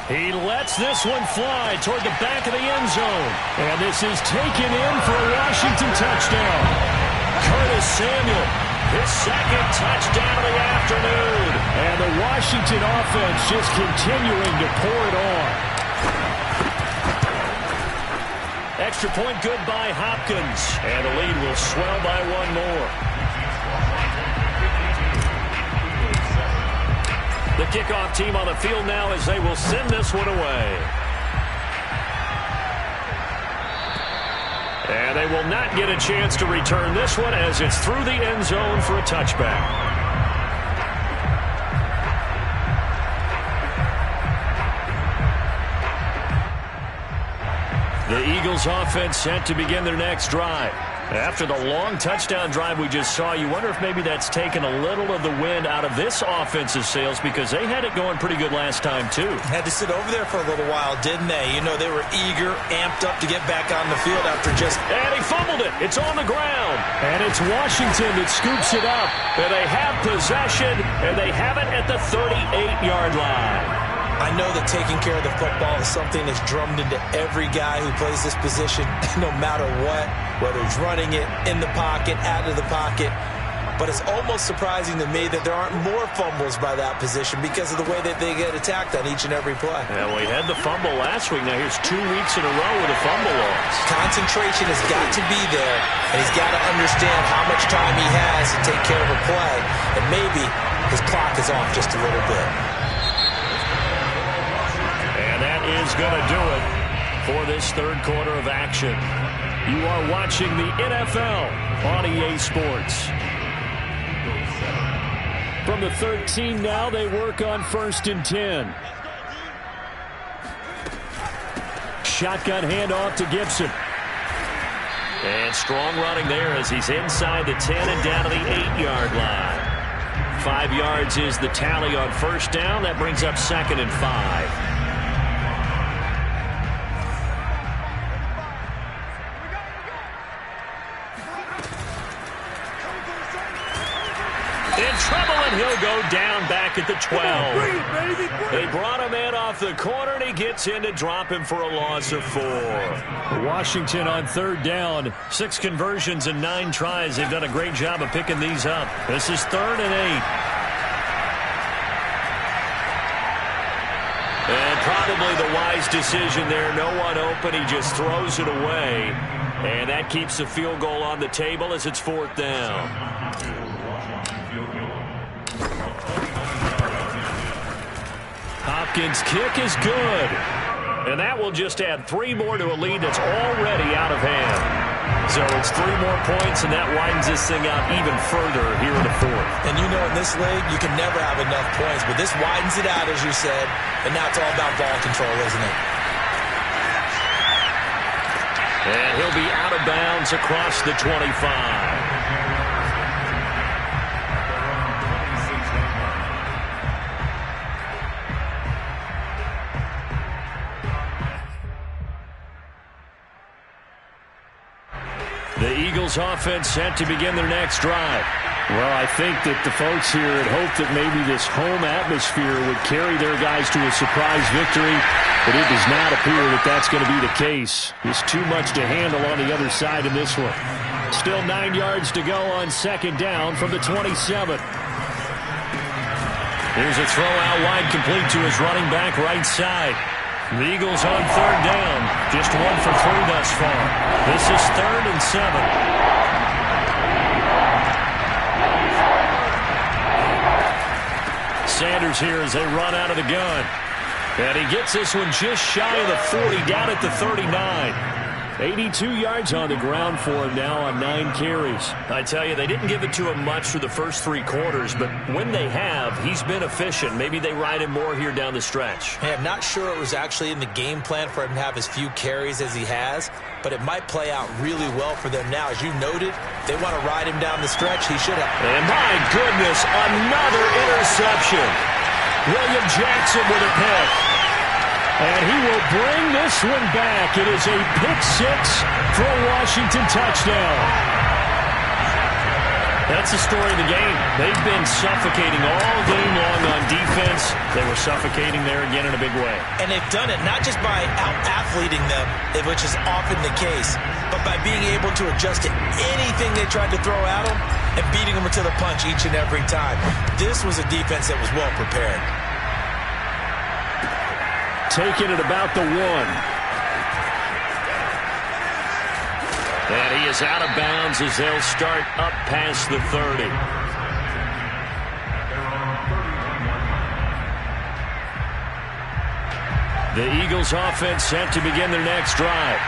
Speaker 2: He lets this one fly toward the back of the end zone. And this is taken in for a Washington touchdown. Curtis Samuel, his 2nd touchdown of the afternoon. And the Washington offense just continuing to pour it on. Extra point good by Hopkins. And the lead will swell by one more. The kickoff team on the field now as they will send this one away. And they will not get a chance to return this one as it's through the end zone for a touchback. The Eagles offense set to begin their next drive. After the long touchdown drive we just saw, you wonder if maybe that's taken a little of the wind out of this offensive sails, because they had it going pretty good last time, too.
Speaker 3: Had to sit over there for a little while, didn't they? You know, they were eager, amped up to get back on the field after just...
Speaker 2: And he fumbled it. It's on the ground. And it's Washington that scoops it up. And they have possession, and they have it at the 38-yard line.
Speaker 3: I know that taking care of the football is something that's drummed into every guy who plays this position, no matter what, whether he's running it, in the pocket, out of the pocket. But it's almost surprising to me that there aren't more fumbles by that position because of the way that they get attacked on each and every play.
Speaker 2: Yeah, well, he had the fumble last week. Now here's 2 weeks in a row with a fumble loss.
Speaker 3: Concentration has got to be there, and he's got to understand how much time he has to take care of a play, and maybe his clock is off just a little bit.
Speaker 2: Is going to do it for this third quarter of action. You are watching the NFL on EA Sports. From the 13 now, they work on 1st and 10. Shotgun handoff to Gibson. And strong running there as he's inside the 10 and down to the 8-yard line. 5 yards is the tally on 1st down. That brings up 2nd and 5. Trouble, and he'll go down back at the 12. They brought him in off the corner, and he gets in to drop him for a loss of 4. Washington on 3rd down. 6 conversions and 9 tries. They've done a great job of picking these up. This is 3rd and 8. And probably Probably the wise decision there. No one open. He just throws it away. And that keeps the field goal on the table as it's 4th down. Hopkins' kick is good. And that will just add 3 more to a lead that's already out of hand. So it's 3 more points, and that widens this thing out even further here in the 4th.
Speaker 3: And you know, in this league, you can never have enough points, but this widens it out, as you said, and now it's all about ball control, isn't it?
Speaker 2: And he'll be out of bounds across the 25. The Eagles offense set to begin their next drive.
Speaker 1: Well, I think that the folks here had hoped that maybe this home atmosphere would carry their guys to a surprise victory, but it does not appear that that's going to be the case. There's too much to handle on the other side of this one. Still 9 yards to go on 2nd down from the 27.
Speaker 2: Here's a throw out wide, complete to his running back right side. The Eagles on 3rd down. Just 1 for 3 thus far. This is 3rd and 7. Sanders here as they run out of the gun. And he gets this one just shy of the 40, down at the 39.
Speaker 1: 82 yards on the ground for him now on 9 carries.
Speaker 2: I tell you, they didn't give it to him much for the first 3 quarters, but when they have, he's been efficient. Maybe they ride him more here down the stretch.
Speaker 3: Hey, I'm not sure it was actually in the game plan for him to have as few carries as he has, but it might play out really well for them now. As you noted, they want to ride him down the stretch. He should have.
Speaker 2: And my goodness, another interception. William Jackson with a pick.
Speaker 1: And he will bring this one back. It is a pick-6 for a Washington touchdown.
Speaker 2: That's the story of the game. They've been suffocating all game long on defense. They were suffocating there again in a big way.
Speaker 3: And they've done it not just by out-athleting them, which is often the case, but by being able to adjust to anything they tried to throw at them and beating them to the punch each and every time. This was a defense that was well prepared.
Speaker 1: Taking it about the 1.
Speaker 2: And he is out of bounds as they'll start up past the 30. The Eagles offense set to begin their next drive.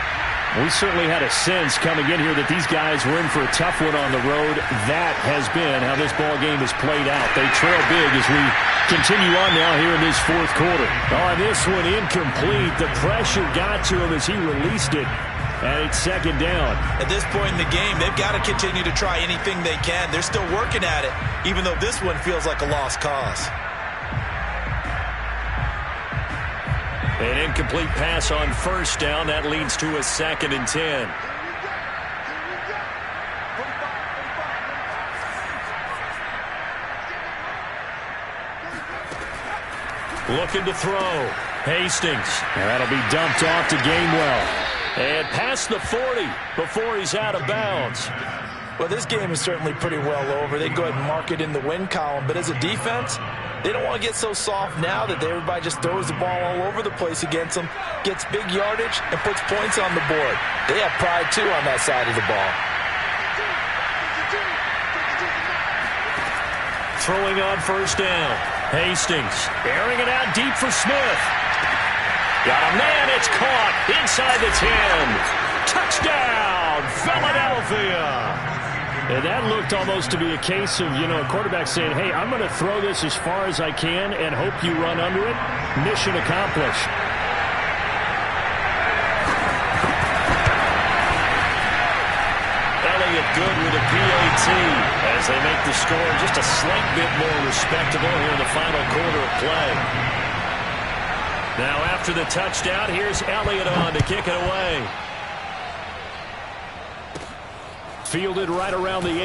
Speaker 1: We certainly had a sense coming in here that these guys were in for a tough one on the road. That has been how this ball game has played out. They trail big as we continue on now here in this 4th quarter.
Speaker 2: Oh, this one incomplete. The pressure got to him as he released it. And it's 2nd down.
Speaker 3: At this point in the game, they've got to continue to try anything they can. They're still working at it, even though this one feels like a lost cause.
Speaker 2: An incomplete pass on 1st down. That leads to a 2nd and 10. Looking to throw. Hastings.
Speaker 1: And that'll be dumped off to Gainwell.
Speaker 2: And past the 40 before he's out of bounds.
Speaker 5: Well, this game is certainly pretty well over. They go ahead and mark it in the win column. But as a defense, they don't want to get so soft now that everybody just throws the ball all over the place against them, gets big yardage, and puts points on the board. They have pride, too, on that side of the ball.
Speaker 2: Throwing on 1st down. Hastings airing it out deep for Smith. Got a man. It's caught inside the 10. Touchdown, Philadelphia.
Speaker 1: And that looked almost to be a case of, a quarterback saying, hey, I'm going to throw this as far as I can and hope you run under it. Mission accomplished.
Speaker 2: Elliott good with a PAT as they make the score just a slight bit more respectable here in the final quarter of play. Now after the touchdown, here's Elliott on to kick it away.
Speaker 1: Fielded right around the 8.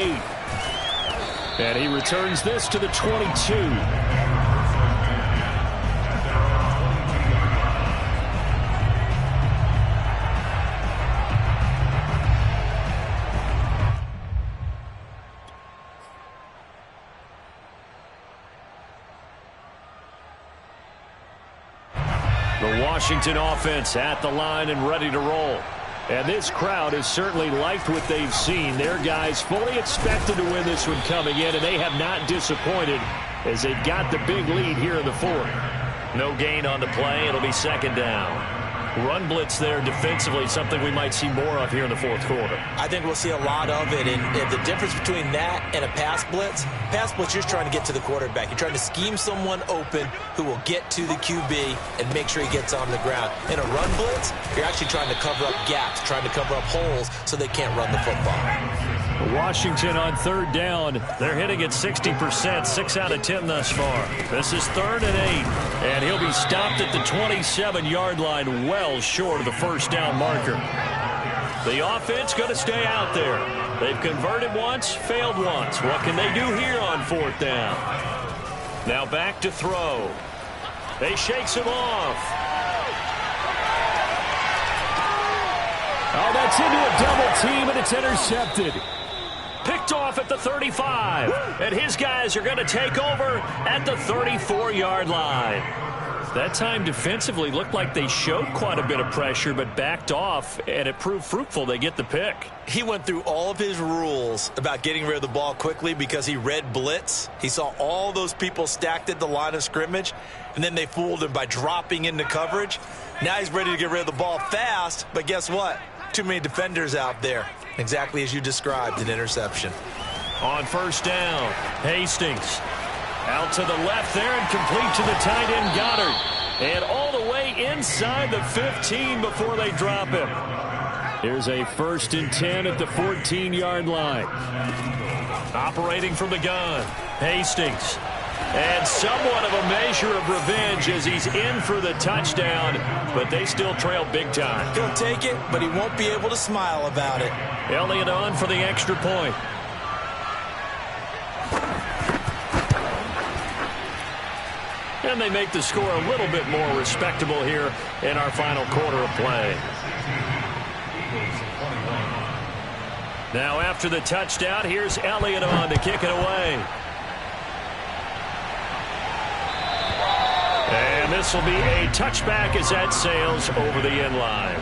Speaker 1: And he returns this to the 22.
Speaker 2: The Washington offense at the line and ready to roll. And this crowd has certainly liked what they've seen. Their guys fully expected to win this one coming in, and they have not disappointed as they've got the big lead here in the fourth. No gain on the play. It'll be second down. Run blitz there defensively, something we might see more of here in the fourth quarter.
Speaker 5: I think we'll see a lot of it, and the difference between that and a pass blitz, you're trying to get to the quarterback. You're trying to scheme someone open who will get to the QB and make sure he gets on the ground. In a run blitz, you're actually trying to cover up gaps, trying to cover up holes so they can't run the football.
Speaker 2: Washington on third down. They're hitting at 60%, 6 out of 10 thus far. This is 3rd and 8, and he'll be stopped at the 27-yard line, well short of the first down marker. The offense going to stay out there. They've converted once, failed once. What can they do here on 4th down? Now back to throw. They shakes him off. Oh, that's into a double team, and it's intercepted. Picked off at the 35, and his guys are going to take over at the 34-yard line. That time defensively looked like they showed quite a bit of pressure, but backed off, and it proved fruitful. They get the pick.
Speaker 5: He went through all of his rules about getting rid of the ball quickly because he read blitz. He saw all those people stacked at the line of scrimmage, and then they fooled him by dropping into coverage. Now he's ready to get rid of the ball fast, but guess what? Too many defenders out there. Exactly as you described, an interception.
Speaker 2: On first down, Hastings out to the left there and complete to the tight end Goddard. And all the way inside the 15 before they drop him. Here's a 1st and 10 at the 14-yard line. Operating from the gun, Hastings. And somewhat of a measure of revenge as he's in for the touchdown, but they still trail big time.
Speaker 5: He'll take it, but he won't be able to smile about it.
Speaker 2: Elliott on for the extra point. And they make the score a little bit more respectable here in our final quarter of play. Now after the touchdown, here's Elliott on to kick it away. And this will be a touchback as that sails over the end line.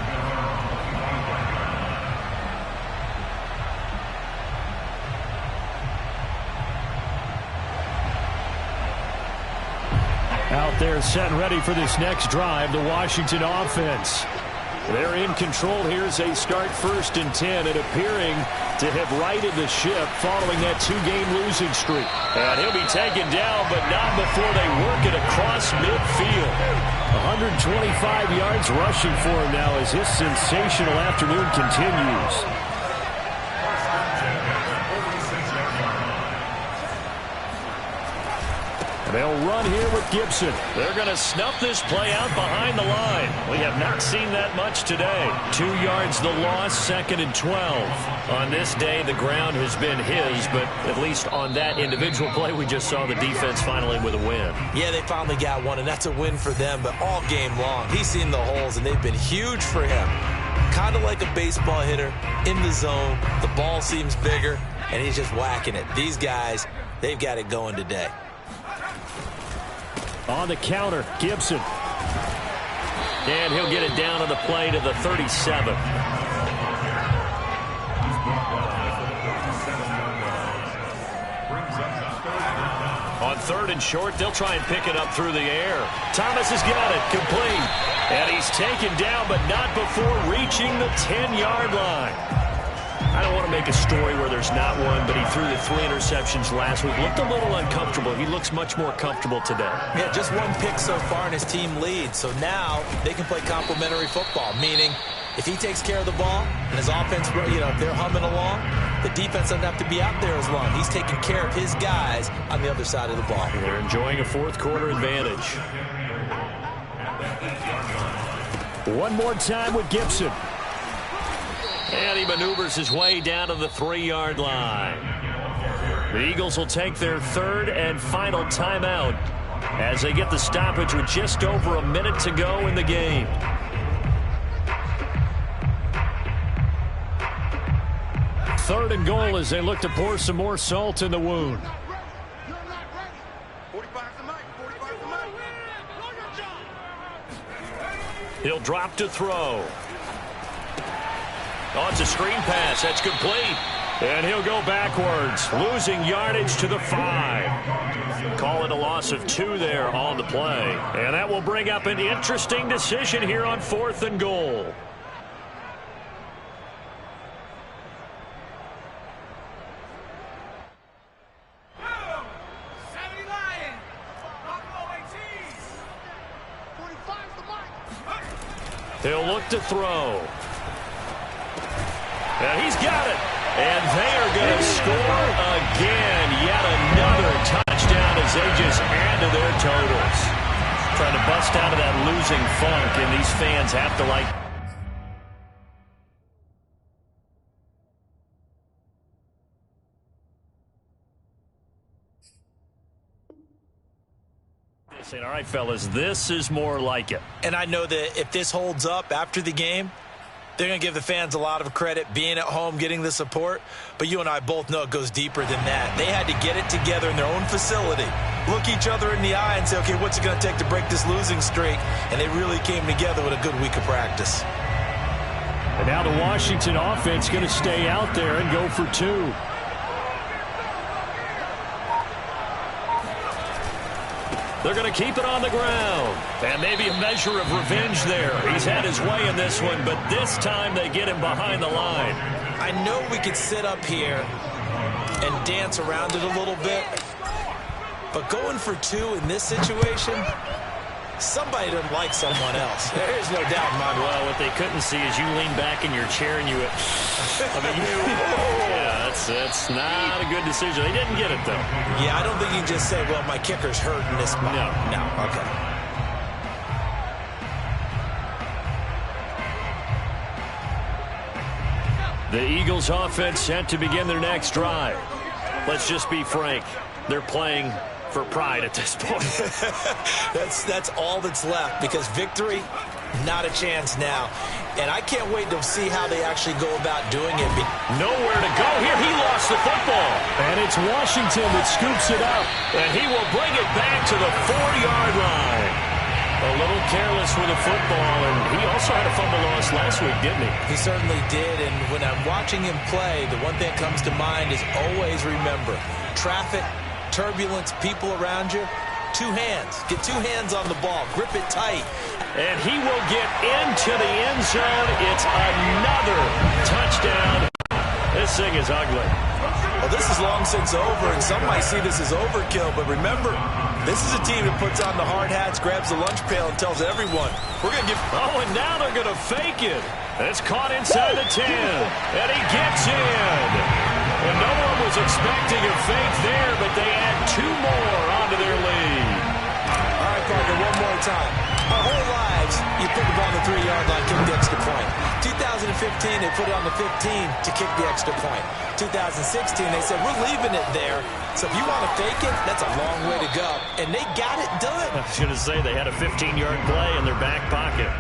Speaker 2: Out there set and ready for this next drive, the Washington offense. They're in control here as they start 1st and 10 and appearing to have righted the ship following that 2-game losing streak. And he'll be taken down, but not before they work it across midfield. 125 yards rushing for him now as his sensational afternoon continues. They'll run here with Gibson. They're going to snuff this play out behind the line. We have not seen that much today. 2 yards the loss, 2nd and 12. On this day, the ground has been his, but at least on that individual play, we just saw the defense finally with a win.
Speaker 5: Yeah, they finally got one, and that's a win for them, but all game long, he's seen the holes, and they've been huge for him. Kind of like a baseball hitter in the zone. The ball seems bigger, and he's just whacking it. These guys, they've got it going today.
Speaker 2: On the counter, Gibson. And he'll get it down on the play to the 37. On 3rd and short, they'll try and pick it up through the air. Thomas has got it, complete. And he's taken down, but not before reaching the 10-yard line. I don't want to make a story where there's not one, but he threw the 3 interceptions last week. Looked a little uncomfortable. He looks much more comfortable today.
Speaker 5: Yeah, just 1 pick so far and his team leads. So now they can play complementary football, meaning if he takes care of the ball and his offense, if they're humming along, the defense doesn't have to be out there as long. He's taking care of his guys on the other side of the ball.
Speaker 2: They're enjoying a 4th quarter advantage. One more time with Gibson. And he maneuvers his way down to the 3-yard line. The Eagles will take their 3rd and final timeout as they get the stoppage with just over a minute to go in the game. Third and goal as they look to pour some more salt in the wound. He'll drop to throw. Oh, it's a screen pass. That's complete. And he'll go backwards, losing yardage to the 5. Call it a loss of 2 there on the play. And that will bring up an interesting decision here on 4th and goal. He'll look to throw. And he's got it. And they are going to score again. Yet another touchdown as they just add to their totals. Trying to bust out of that losing funk, and these fans have to like... Saying, all right, fellas, this is more like it.
Speaker 3: And I know that if this holds up after the game, they're going to give the fans a lot of credit being at home, getting the support. But you and I both know it goes deeper than that. They had to get it together in their own facility, look each other in the eye and say, okay, what's it going to take to break this losing streak? And they really came together with a good week of practice.
Speaker 2: And now the Washington offense going to stay out there and go for 2. They're going to keep it on the ground. And maybe a measure of revenge there. He's had his way in this one, but this time they get him behind the line.
Speaker 3: I know we could sit up here and dance around it a little bit, but going for 2 in this situation, somebody doesn't like someone else. There's no doubt in my mind.
Speaker 2: Well, what they couldn't see is you lean back in your chair and you... I mean, yeah, that's not a good decision. They didn't get it, though.
Speaker 3: Yeah, I don't think you can just say, well, my kicker's hurting this spot. No, okay.
Speaker 2: The Eagles offense set to begin their next drive. Let's just be frank. They're playing for pride at this point.
Speaker 3: That's all that's left, because victory, not a chance now. And I can't wait to see how they actually go about doing it.
Speaker 2: Nowhere to go here. He lost the football. And it's Washington that scoops it up. And he will bring it back to the 4-yard line. A little careless with the football, and he also had a fumble loss last week, didn't he?
Speaker 3: He certainly did, and when I'm watching him play, the one thing that comes to mind is always remember, traffic, turbulence, people around you, 2 hands. Get 2 hands on the ball. Grip it tight.
Speaker 2: And he will get into the end zone. It's another touchdown. This thing is ugly.
Speaker 3: Well, this is long since over, and some might see this as overkill, but remember, this is a team that puts on the hard hats, grabs the lunch pail, and tells everyone, we're going to give...
Speaker 2: Oh, and now they're going to fake it. It's caught inside the 10, and he gets in. And no one was expecting a fake there, but they add 2 more onto their lead.
Speaker 3: All right, Parker, one more time. Our whole lives, you put the ball on the 3-yard line, kick the extra point. 2015, they put it on the 15 to kick the extra point. 2016, they said, we're leaving it there. So if you want to fake it, that's a long way to go. And they got it done.
Speaker 2: I was going to say, they had a 15-yard play in their back pocket.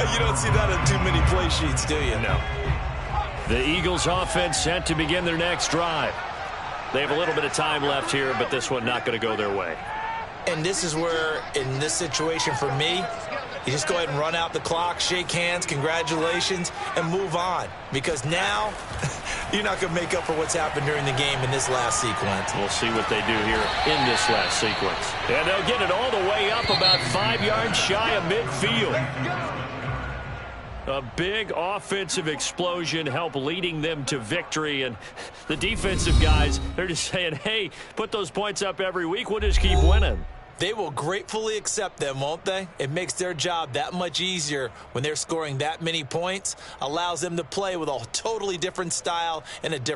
Speaker 3: You don't see that in too many play sheets, do you?
Speaker 2: No. The Eagles offense set to begin their next drive. They have a little bit of time left here, but this one not going to go their way.
Speaker 3: And this is where, in this situation for me, you just go ahead and run out the clock, shake hands, congratulations, and move on. Because now, you're not going to make up for what's happened during the game in this last sequence.
Speaker 2: We'll see what they do here in this last sequence. And they'll get it all the way up about 5 yards shy of midfield. A big offensive explosion helped leading them to victory. And the defensive guys, they're just saying, hey, put those points up every week. We'll just keep winning.
Speaker 3: They will gratefully accept them, won't they? It makes their job that much easier when they're scoring that many points. Allows them to play with a totally different style and a different